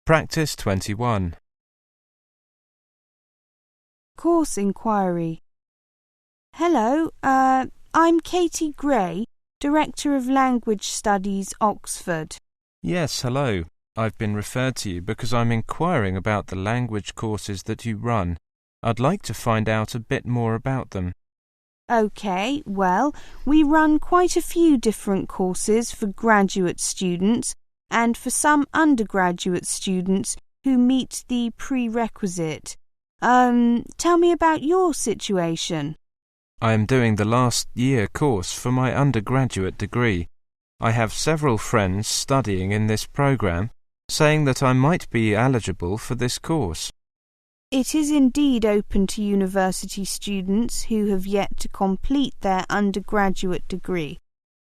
Practice 21. Course inquiry. Hello, I'm Katie Gray, Director of Language Studies, Oxford. Yes, hello. I've been referred to you because I'm inquiring about the language courses that you run. I'd like to find out a bit more about them. OK, well, we run quite a few different courses for graduate students and for some undergraduate students who meet the prerequisite. Tell me about your situation. I am doing the last year course for my undergraduate degree. I have several friends studying in this program, saying that I might be eligible for this course. It is indeed open to university students who have yet to complete their undergraduate degree,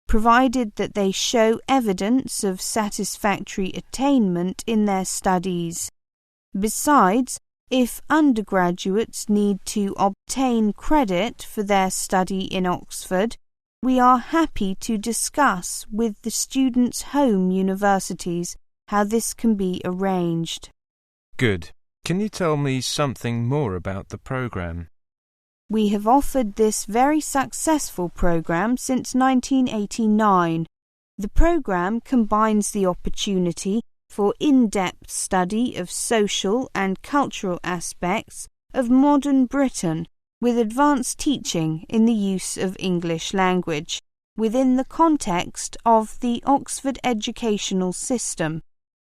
provided that they show evidence of satisfactory attainment in their studies. Besides, if undergraduates need to obtain credit for their study in Oxford, we are happy to discuss with the students' home universities how this can be arranged. Good. Can you tell me something more about the program? We have offered this very successful program since 1989. The program combines the opportunity for in-depth study of social and cultural aspects of modern Britain with advanced teaching in the use of English language within the context of the Oxford educational system.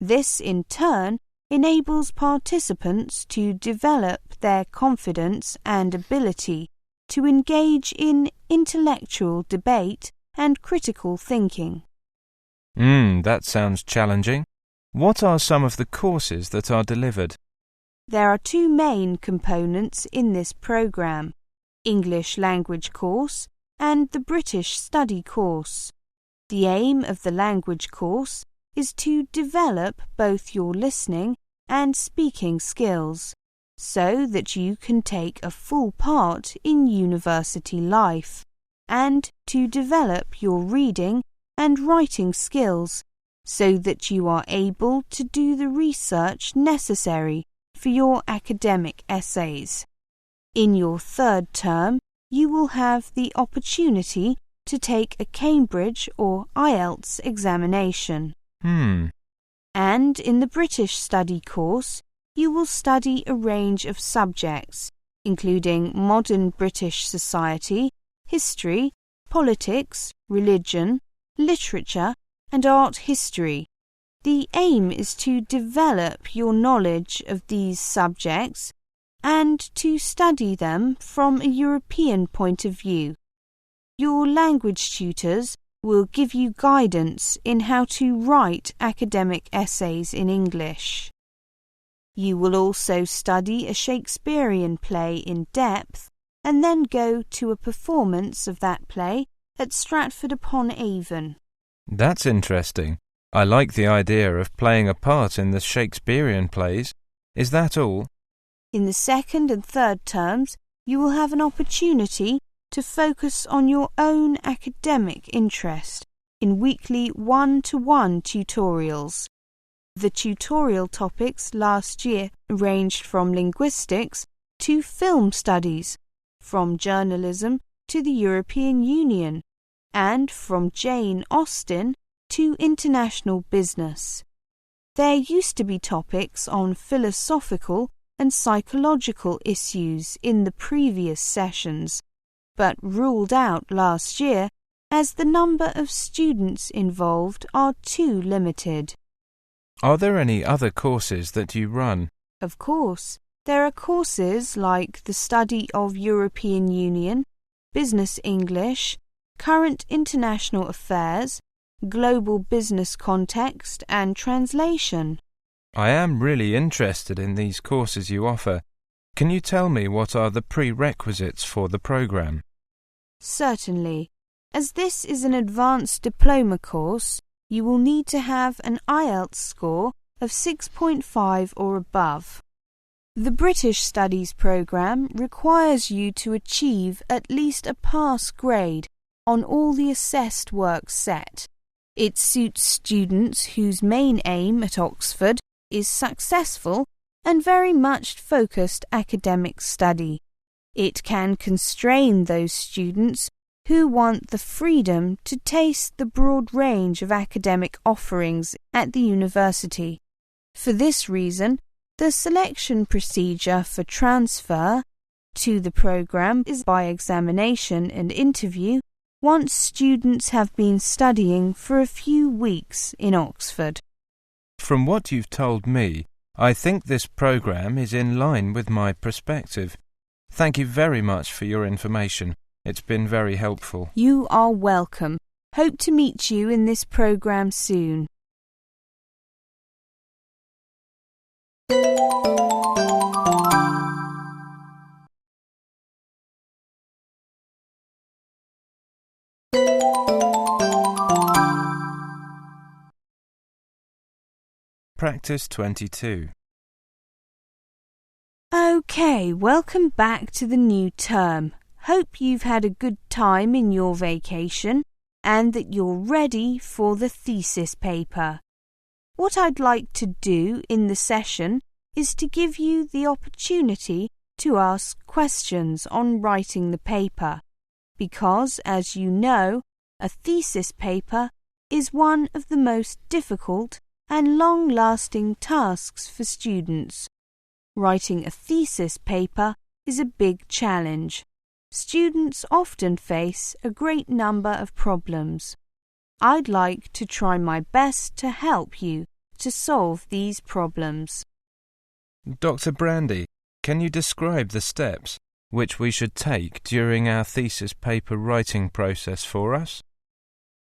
This, in turn, enables participants to develop their confidence and ability to engage in intellectual debate and critical thinking. That sounds challenging. What are some of the courses that are delivered? There are two main components in this program: English language course and the British study course. The aim of the language course is to develop both your listening and speaking skills, so that you can take a full part in university life, and to develop your reading and writing skills, so that you are able to do the research necessary for your academic essays. In your third term, you will have the opportunity to take a Cambridge or Ielts examination. And in the British study course, you will study a range of subjects, including modern British society, history, politics, religion, literature, and art history. The aim is to develop your knowledge of these subjects and to study them from a European point of view. Your language tutors will give you guidance in how to write academic essays in English. You will also study a Shakespearean play in depth and then go to a performance of that play at Stratford-upon-Avon. That's interesting. I like the idea of playing a part in the Shakespearean plays. Is that all? In the second and third terms, you will have an opportunity to focus on your own academic interest in weekly one-to-one tutorials. The tutorial topics last year ranged from linguistics to film studies, from journalism to the European Union, and from Jane Austen to international business. There used to be topics on philosophical and psychological issues in the previous sessions, but ruled out last year as the number of students involved are too limited. Are there any other courses that you run? Of course, there are courses like the study of European Union, business English, current international affairs, global business context and translation. I am really interested in these courses you offer. Can you tell me what are the prerequisites for the program? Certainly. As this is an advanced diploma course, you will need to have an Ielts score of 6.5 or above. The British Studies programme requires you to achieve at least a pass grade on all the assessed work set. It suits students whose main aim at Oxford is successful and very much focused academic study. It can constrain those students who want the freedom to taste the broad range of academic offerings at the university. For this reason, the selection procedure for transfer to the program is by examination and interview once students have been studying for a few weeks in Oxford. From what you've told me, I think this program is in line with my perspective. Thank you very much for your information. It's been very helpful. You are welcome. Hope to meet you in this program soon. Practice 22. Okay, welcome back to the new term. Hope you've had a good time in your vacation and that you're ready for the thesis paper. What I'd like to do in the session is to give you the opportunity to ask questions on writing the paper, because, as you know, a thesis paper is one of the most difficult and long-lasting tasks for students. Writing a thesis paper is a big challenge. Students often face a great number of problems. I'd like to try my best to help you to solve these problems. Dr. Brandy, can you describe the steps which we should take during our thesis paper writing process for us?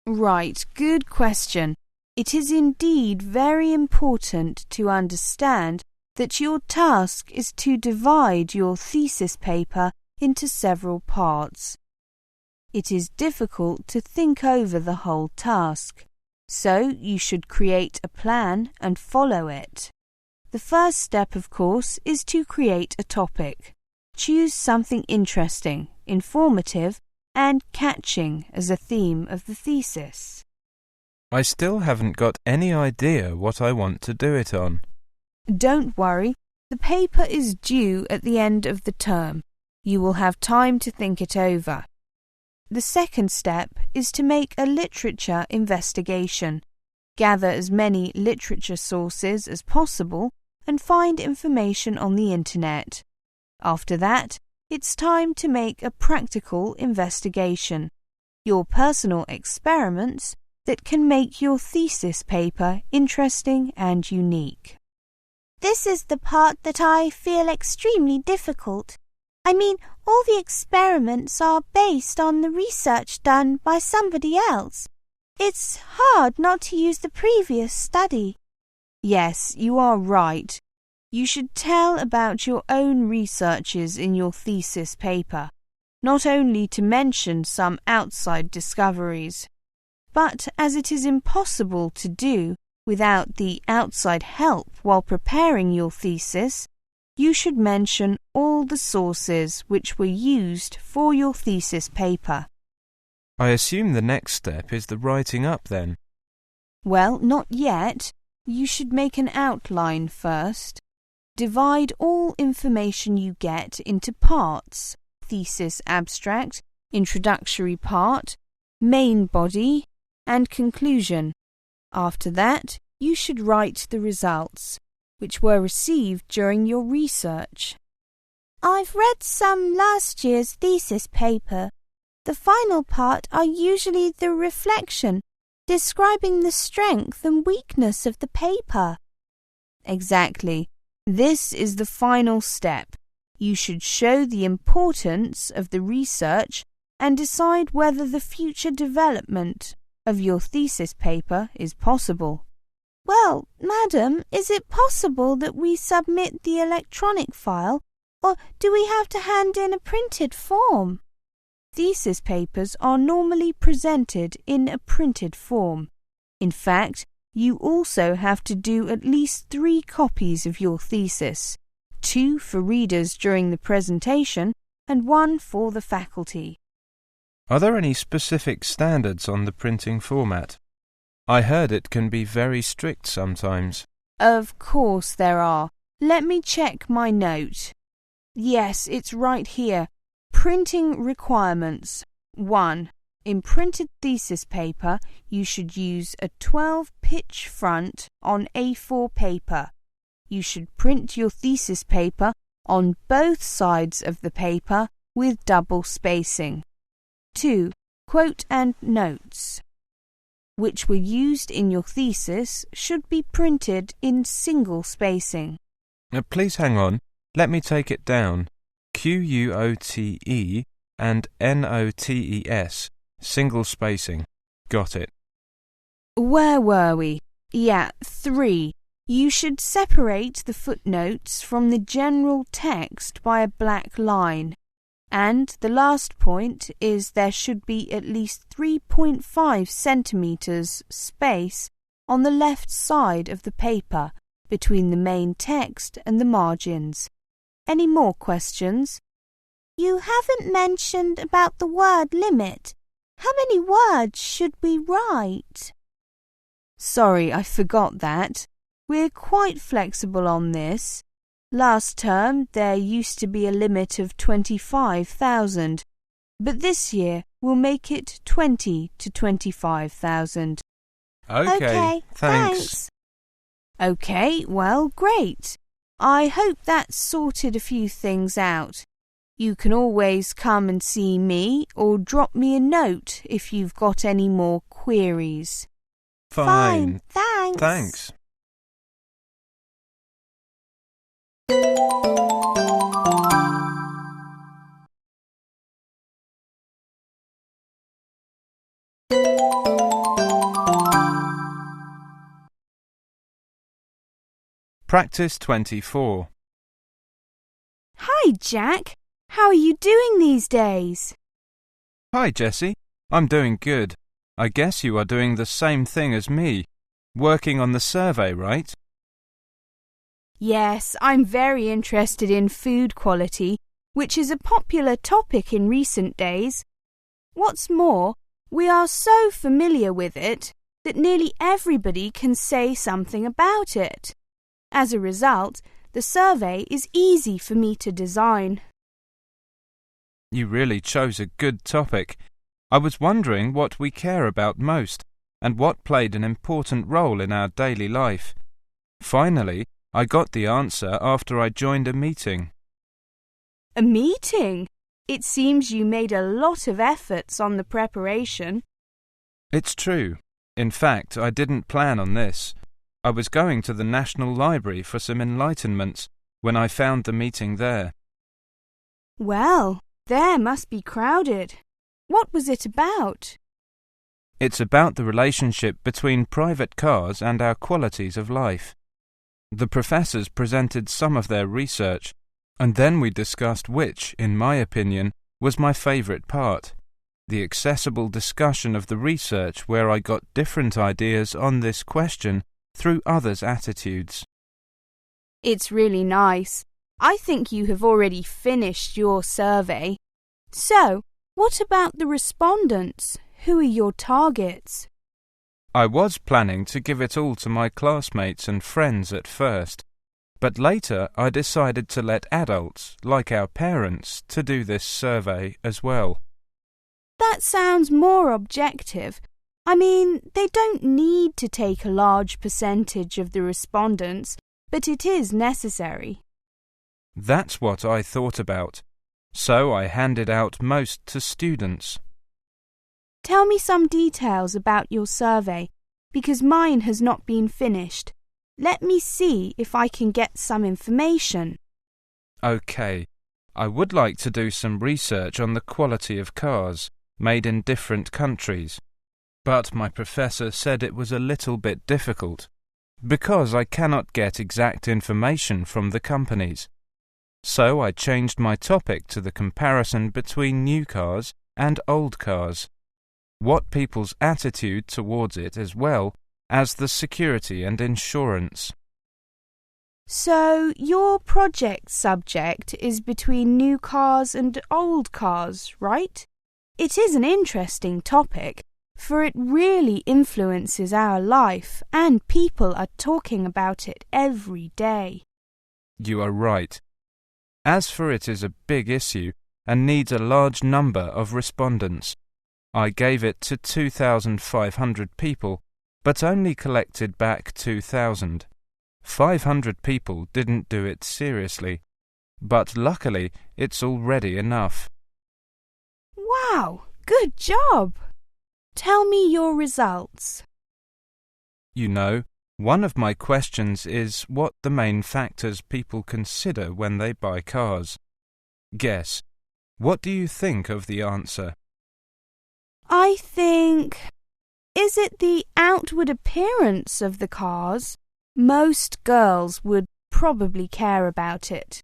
Right, good question. It is indeed very important to understand that your task is to divide your thesis paper into several parts. It is difficult to think over the whole task, so you should create a plan and follow it. The first step, of course, is to create a topic. Choose something interesting, informative, and catching as a theme of the thesis. I still haven't got any idea what I want to do it on. Don't worry, the paper is due at the end of the term. You will have time to think it over. The second step is to make a literature investigation. Gather as many literature sources as possible and find information on the internet. After that, it's time to make a practical investigation. Your personal experiments that can make your thesis paper interesting and unique. This is the part that I feel extremely difficult. I mean, all the experiments are based on the research done by somebody else. It's hard not to use the previous study. Yes, you are right. You should tell about your own researches in your thesis paper, not only to mention some outside discoveries. But as it is impossible to do without the outside help while preparing your thesis, you should mention all the sources which were used for your thesis paper. I assume the next step is the writing up then. Well, not yet. You should make an outline first. Divide all information you get into parts: thesis abstract, introductory part, main body, and conclusion. After that, you should write the results, which were received during your research. I've read some last year's thesis paper. The final part are usually the reflection, describing the strength and weakness of the paper. Exactly. This is the final step. You should show the importance of the research and decide whether the future development of your thesis paper is possible. Well, madam, is it possible that we submit the electronic file, or do we have to hand in a printed form? Thesis papers are normally presented in a printed form. In fact, you also have to do at least 3 copies of your thesis, 2 for readers during the presentation and 1 for the faculty. Are there any specific standards on the printing format? I heard it can be very strict sometimes. Of course there are. Let me check my note. Yes, it's right here. Printing requirements. 1. In printed thesis paper, you should use a 12-pitch front on A4 paper. You should print your thesis paper on both sides of the paper with double spacing. 2. Quote and notes, which were used in your thesis, should be printed in single spacing. Please hang on. Let me take it down. QUOTE and NOTES. Single spacing. Got it. Where were we? Yeah, 3. You should separate the footnotes from the general text by a black line. And the last point is there should be at least 3.5 centimetres space on the left side of the paper between the main text and the margins. Any more questions? You haven't mentioned about the word limit. How many words should we write? Sorry, I forgot that. We're quite flexible on this. Last term there used to be a limit of 25,000, but this year we'll make it 20 to 25,000. Okay, thanks. Okay, well, great. I hope that sorted a few things out. You can always come and see me or drop me a note if you've got any more queries. Fine. Thanks. Thanks. Practice 24. Hi, Jack. How are you doing these days? Hi, Jessie. I'm doing good. I guess you are doing the same thing as me. Working on the survey, right? Yes, I'm very interested in food quality, which is a popular topic in recent days. What's more, we are so familiar with it that nearly everybody can say something about it. As a result, the survey is easy for me to design. You really chose a good topic. I was wondering what we care about most and what played an important role in our daily life. Finally, I got the answer after I joined a meeting. A meeting? It seems you made a lot of efforts on the preparation. It's true. In fact, I didn't plan on this. I was going to the National Library for some enlightenments when I found the meeting there. Well, there must be crowded. What was it about? It's about the relationship between private cars and our qualities of life. The professors presented some of their research, and then we discussed which, in my opinion, was my favourite part, the accessible discussion of the research where I got different ideas on this question through others' attitudes. It's really nice. I think you have already finished your survey. So, what about the respondents? Who are your targets? I was planning to give it all to my classmates and friends at first, but later I decided to let adults, like our parents, to do this survey as well. That sounds more objective. I mean, they don't need to take a large percentage of the respondents, but it is necessary. That's what I thought about, so I handed out most to students. Tell me some details about your survey, because mine has not been finished. Let me see if I can get some information. Okay, I would like to do some research on the quality of cars made in different countries, but my professor said it was a little bit difficult, because I cannot get exact information from the companies. So I changed my topic to the comparison between new cars and old cars, what people's attitude towards it as well as the security and insurance. So your project subject is between new cars and old cars, right? It is an interesting topic, for it really influences our life and people are talking about it every day. You are right. As for it is a big issue and needs a large number of respondents, I gave it to 2,500 people, but only collected back 2,000. 500 people didn't do it seriously, but luckily it's already enough. Wow, good job! Tell me your results. You know, one of my questions is what the main factors people consider when they buy cars. Guess, what do you think of the answer? I think... Is it the outward appearance of the cars? Most girls would probably care about it.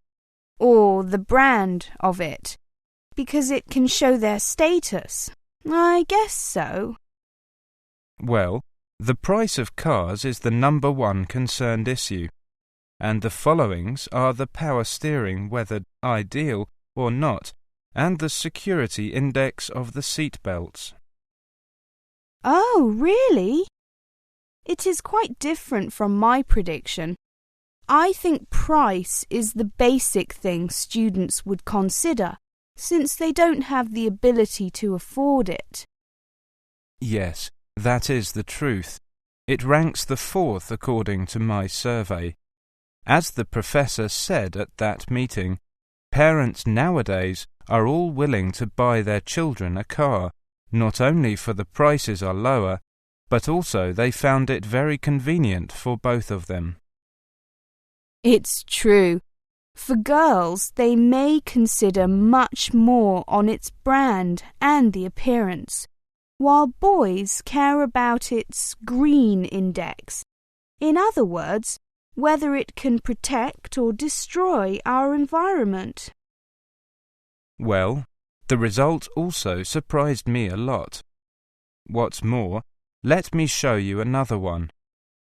Or the brand of it, because it can show their status. I guess so. Well, the price of cars is the number one concerned issue, and the followings are the power steering, whether ideal or not, and the security index of the seat belts. Oh, really? It is quite different from my prediction. I think price is the basic thing students would consider, since they don't have the ability to afford it. Yes, that is the truth. It ranks the fourth according to my survey. As the professor said at that meeting, parents nowadays are all willing to buy their children a car, not only for the prices are lower, but also they found it very convenient for both of them. It's true. For girls, they may consider much more on its brand and the appearance, while boys care about its green index. In other words, whether it can protect or destroy our environment. Well, the result also surprised me a lot. What's more, let me show you another one.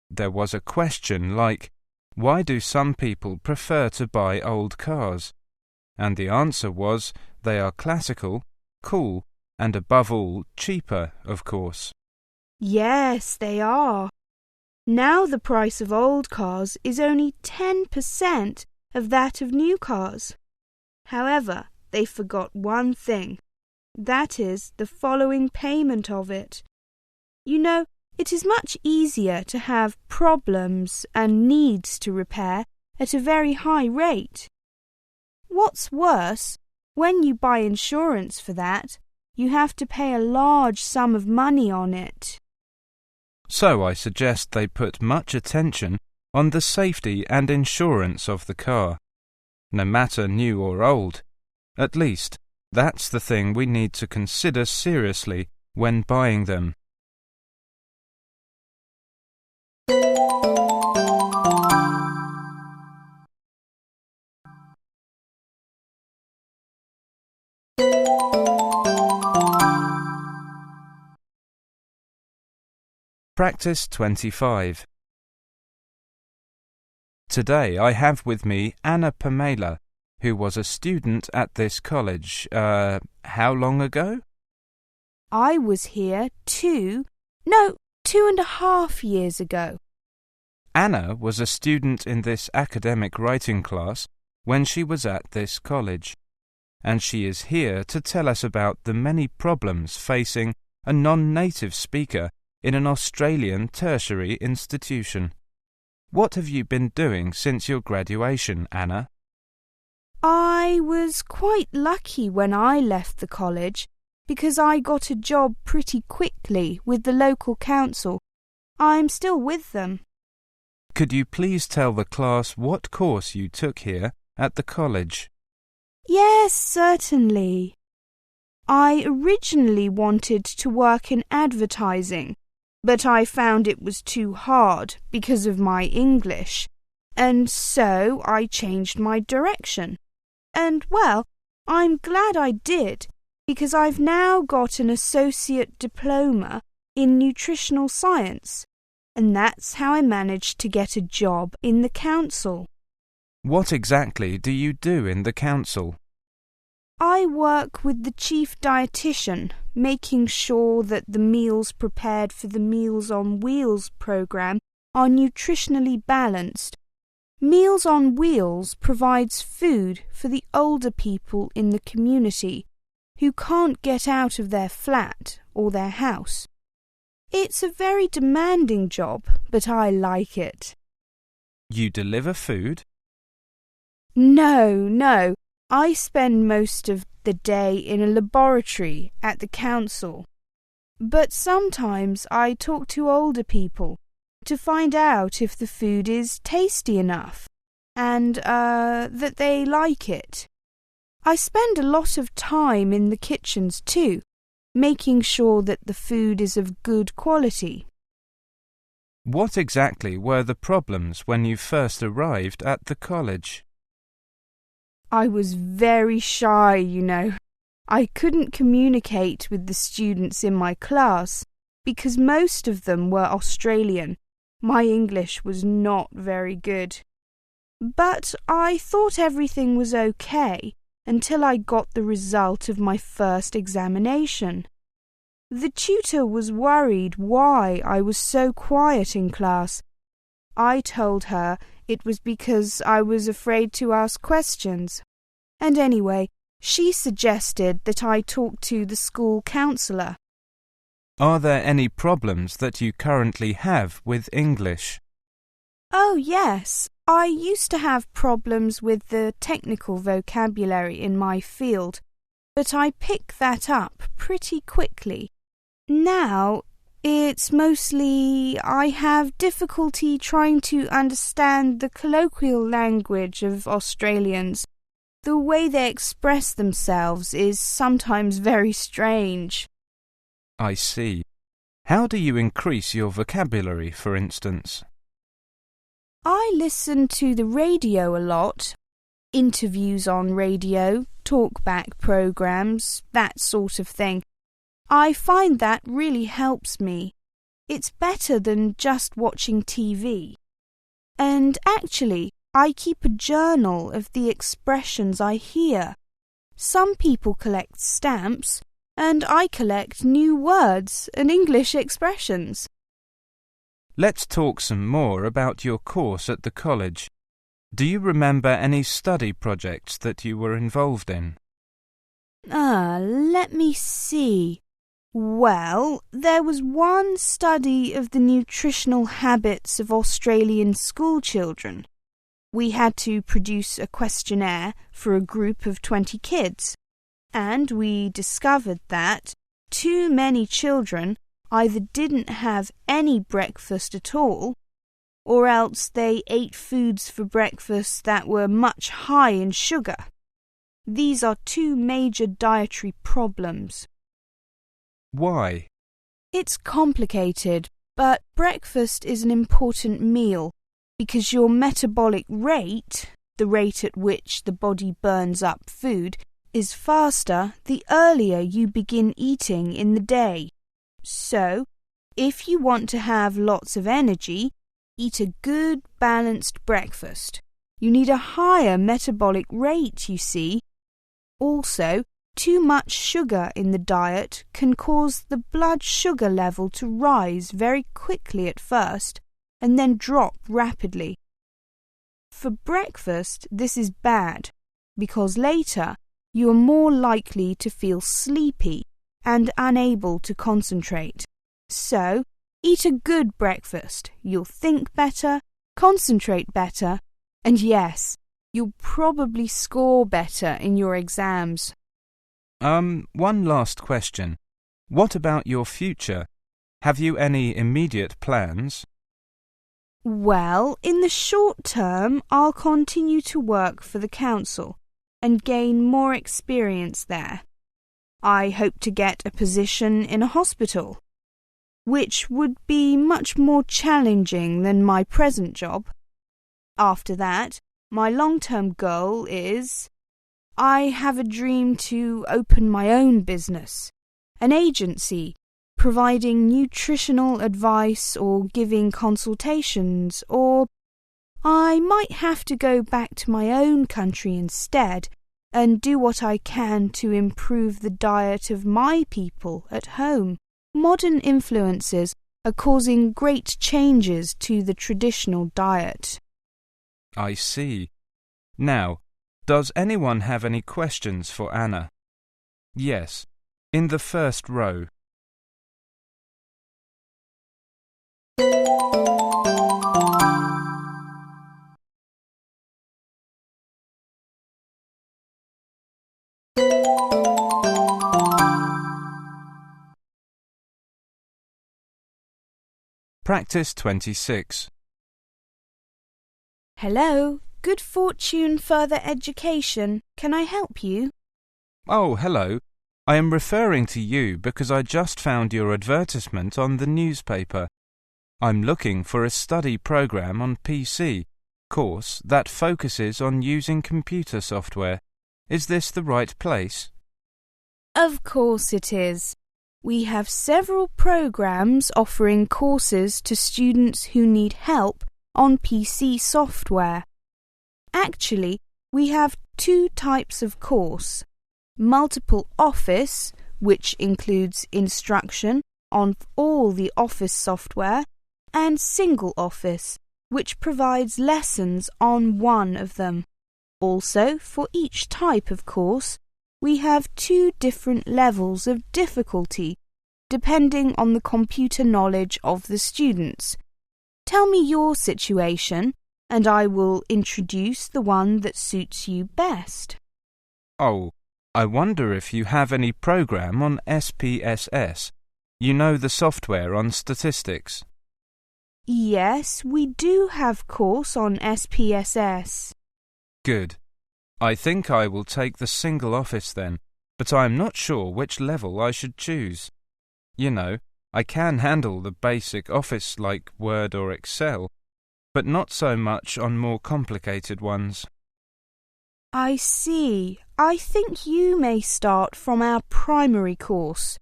There was a question like, why do some people prefer to buy old cars? And the answer was, they are classical, cool, and above all, cheaper, of course. Yes, they are. Now the price of old cars is only 10% of that of new cars. However, they forgot one thing. That is the following payment of it. You know, it is much easier to have problems and needs to repair at a very high rate. What's worse, when you buy insurance for that, you have to pay a large sum of money on it. So I suggest they put much attention on the safety and insurance of the car, no matter new or old. At least, that's the thing we need to consider seriously when buying them. Practice 25. Today I have with me Anna Pamela, who was a student at this college, how long ago? I was here 2.5 years ago. Anna was a student in this academic writing class when she was at this college, and she is here to tell us about the many problems facing a non-native speaker in an Australian tertiary institution. What have you been doing since your graduation, Anna? I was quite lucky when I left the college because I got a job pretty quickly with the local council. I'm still with them. Could you please tell the class what course you took here at the college? Yes, certainly. I originally wanted to work in advertising, but I found it was too hard because of my English, and so I changed my direction. And, well, I'm glad I did, because I've now got an associate diploma in nutritional science, and that's how I managed to get a job in the council. What exactly do you do in the council? I work with the chief dietitian, making sure that the meals prepared for the Meals on Wheels program are nutritionally balanced. Meals on Wheels provides food for the older people in the community who can't get out of their flat or their house. It's a very demanding job, but I like it. You deliver food? No. I spend most of the day in a laboratory at the council. But sometimes I talk to older people to find out if the food is tasty enough and that they like it. I spend a lot of time in the kitchens too, making sure that the food is of good quality. What exactly were the problems when you first arrived at the college? I was very shy, you know. I couldn't communicate with the students in my class because most of them were Australian. My English was not very good. But I thought everything was okay until I got the result of my first examination. The tutor was worried why I was so quiet in class. I told her it was because I was afraid to ask questions. And anyway, she suggested that I talk to the school counsellor. Are there any problems that you currently have with English? Oh, yes. I used to have problems with the technical vocabulary in my field, but I picked that up pretty quickly. Now, it's mostly I have difficulty trying to understand the colloquial language of Australians. The way they express themselves is sometimes very strange. I see. How do you increase your vocabulary, for instance? I listen to the radio a lot. Interviews on radio, talkback programs, that sort of thing. I find that really helps me. It's better than just watching TV. And actually, I keep a journal of the expressions I hear. Some people collect stamps, and I collect new words and English expressions. Let's talk some more about your course at the college. Do you remember any study projects that you were involved in? Let me see. Well, there was one study of the nutritional habits of Australian school children. We had to produce a questionnaire for a group of 20 kids, and we discovered that too many children either didn't have any breakfast at all, or else they ate foods for breakfast that were much high in sugar. These are two major dietary problems. Why? It's complicated, but breakfast is an important meal because your metabolic rate, the rate at which the body burns up food, is faster the earlier you begin eating in the day. So, if you want to have lots of energy, eat a good, balanced breakfast. You need a higher metabolic rate, you see. Also, too much sugar in the diet can cause the blood sugar level to rise very quickly at first and then drop rapidly. For breakfast, this is bad because later you are more likely to feel sleepy and unable to concentrate. So, eat a good breakfast. You'll think better, concentrate better, and yes, you'll probably score better in your exams. One last question. What about your future? Have you any immediate plans? Well, in the short term, I'll continue to work for the council and gain more experience there. I hope to get a position in a hospital, which would be much more challenging than my present job. After that, my long-term goal is I have a dream to open my own business, an agency, providing nutritional advice or giving consultations, or I might have to go back to my own country instead and do what I can to improve the diet of my people at home. Modern influences are causing great changes to the traditional diet. I see. Now, does anyone have any questions for Anna? Yes, in the first row. Practice 26. Hello, Good Fortune Further Education. Can I help you? Oh, hello. I am referring to you because I just found your advertisement on the newspaper. I'm looking for a study program on PC course that focuses on using computer software. Is this the right place? Of course it is. We have several programs offering courses to students who need help on PC software. Actually, we have two types of course: multiple office, which includes instruction on all the office software, and single office, which provides lessons on one of them. Also, for each type of course, we have two different levels of difficulty, depending on the computer knowledge of the students. Tell me your situation, and I will introduce the one that suits you best. Oh, I wonder if you have any program on SPSS. You know, the software on statistics. Yes, we do have course on SPSS. Good. I think I will take the single office then, but I am not sure which level I should choose. You know, I can handle the basic office like Word or Excel, but not so much on more complicated ones. I see. I think you may start from our primary course.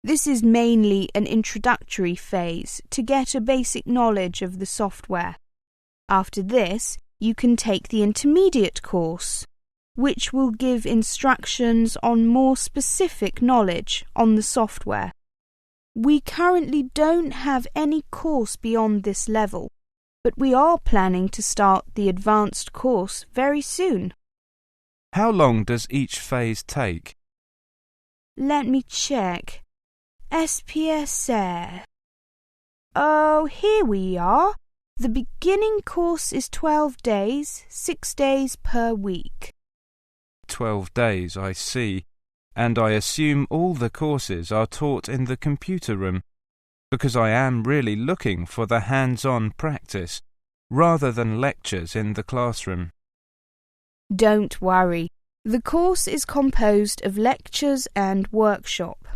This is mainly an introductory phase to get a basic knowledge of the software. After this, you can take the intermediate course, which will give instructions on more specific knowledge on the software. We currently don't have any course beyond this level, but we are planning to start the advanced course very soon. How long does each phase take? Let me check. SPSS. Oh, here we are. The beginning course is 12 days, 6 days per week. 12 days, I see. And I assume all the courses are taught in the computer room, because I am really looking for the hands-on practice, rather than lectures in the classroom. Don't worry. The course is composed of lectures and workshop.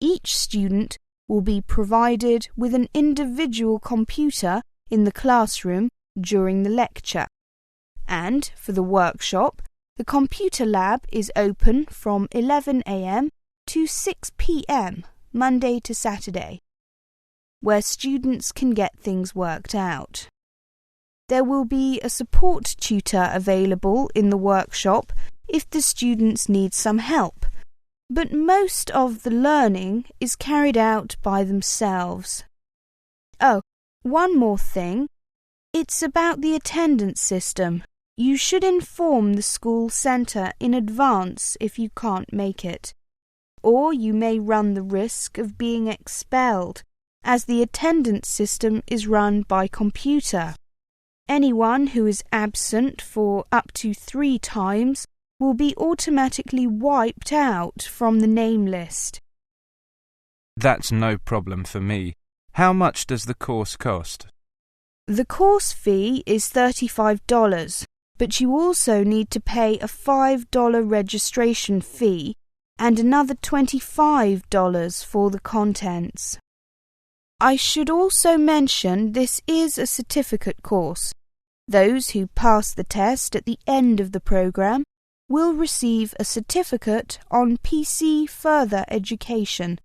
Each student will be provided with an individual computer in the classroom during the lecture. And for the workshop, the computer lab is open from 11 a.m. to 6 p.m. Monday to Saturday, where students can get things worked out. There will be a support tutor available in the workshop if the students need some help, but most of the learning is carried out by themselves. Oh, one more thing. It's about the attendance system. You should inform the school centre in advance if you can't make it, or you may run the risk of being expelled, as the attendance system is run by computer. Anyone who is absent for up to 3 times will be automatically wiped out from the name list. That's no problem for me. How much does the course cost? The course fee is $35, but you also need to pay a $5 registration fee and another $25 for the contents. I should also mention this is a certificate course. Those who pass the test at the end of the program will receive a certificate on PC Further Education.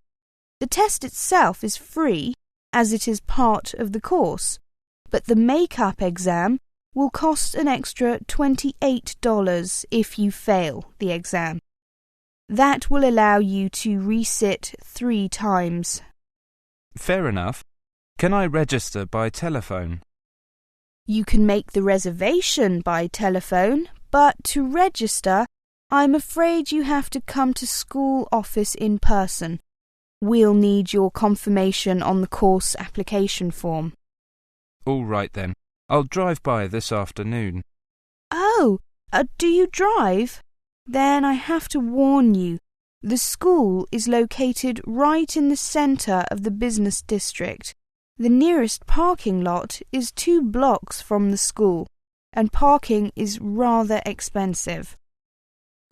The test itself is free, as it is part of the course, but the make-up exam will cost an extra $28 if you fail the exam. That will allow you to resit 3 times. Fair enough. Can I register by telephone? You can make the reservation by telephone, but to register, I'm afraid you have to come to school office in person. We'll need your confirmation on the course application form. All right then. I'll drive by this afternoon. Oh, do you drive? Then I have to warn you. The school is located right in the centre of the business district. The nearest parking lot is 2 blocks from the school, and parking is rather expensive.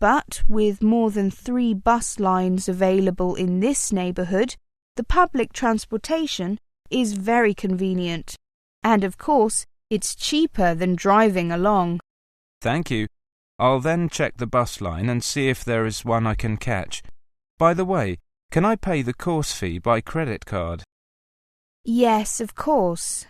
But with more than 3 bus lines available in this neighbourhood, the public transportation is very convenient. And of course, it's cheaper than driving along. Thank you. I'll then check the bus line and see if there is one I can catch. By the way, can I pay the course fee by credit card? Yes, of course.